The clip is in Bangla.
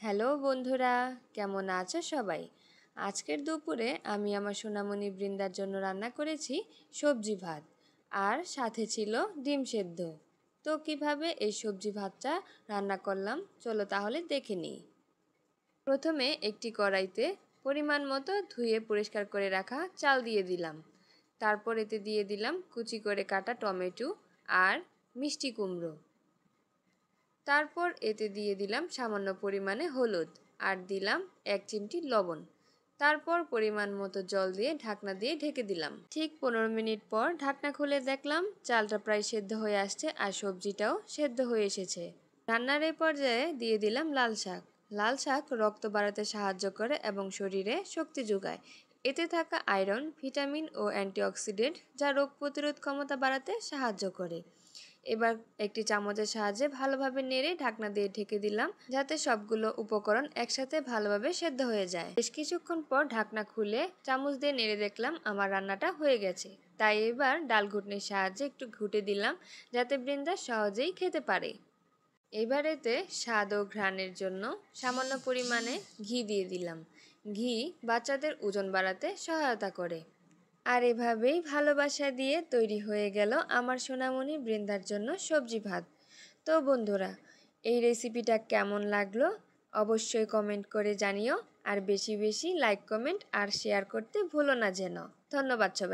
হ্যালো বন্ধুরা, কেমন আছো সবাই? আজকের দুপুরে আমি আমার সোনামণি বৃন্দার জন্য রান্না করেছি সবজি ভাত, আর সাথে ছিল ডিম সেদ্ধ। তো কিভাবে এই সবজি ভাতটা রান্না করলাম চলো তাহলে দেখে নিই। প্রথমে একটি কড়াইতে পরিমাণ মতো ধুয়ে পরিষ্কার করে রাখা চাল দিয়ে দিলাম। তারপর এতে দিয়ে দিলাম কুচি করে কাটা টমেটো আর মিষ্টি কুমড়ো। তারপর এতে দিয়ে দিলাম সামান্য পরিমাণে হলুদ আর দিলাম 1 চিমটি লবণ। তারপর পরিমাণ মতো জল দিয়ে ঢাকনা দিয়ে ঢেকে দিলাম। ঠিক 15 মিনিট পর ঢাকনা খুলে দেখলাম চালটা প্রায় সেদ্ধ হয়ে আসছে আর সবজিটাও সেদ্ধ হয়ে এসেছে। রান্নার এই পর্যায়ে দিয়ে দিলাম লাল শাক। লাল শাক রক্ত বাড়াতে সাহায্য করে এবং শরীরে শক্তি যোগায়। এতে থাকা আয়রন, ভিটামিন ও অ্যান্টিঅক্সিডেন্ট যা রোগ প্রতিরোধ ক্ষমতা বাড়াতে সাহায্য করে। এবার একটি চামচের সাহায্যে ভালোভাবে নেড়ে ঢাকনা দিয়ে ঢেকে দিলাম, যাতে সবগুলো উপকরণ একসাথে ভালোভাবে সেদ্ধ হয়ে যায়। বেশ কিছুক্ষণ পর ঢাকনা খুলে চামচ দিয়ে নেড়ে দেখলাম আমার রান্নাটা হয়ে গেছে। তাই এবার ডাল ঘুটনির সাহায্যে একটু ঘুটে দিলাম, যাতে বৃন্দা সহজেই খেতে পারে। এবার এতে স্বাদ ও ঘ্রাণের জন্য সামান্য পরিমাণে ঘি দিয়ে দিলাম। ঘি বাচ্চাদের ওজন বাড়াতে সহায়তা করে। আর এভাবেই ভালোবাসা দিয়ে তৈরি হয়ে গেল আমার সোনামণি বৃন্দার জন্য সবজি ভাত। তো বন্ধুরা, এই রেসিপিটা কেমন লাগলো অবশ্যই কমেন্ট করে জানিও, আর বেশি বেশি লাইক, কমেন্ট আর শেয়ার করতে ভুলো না যেন। ধন্যবাদ সবাই।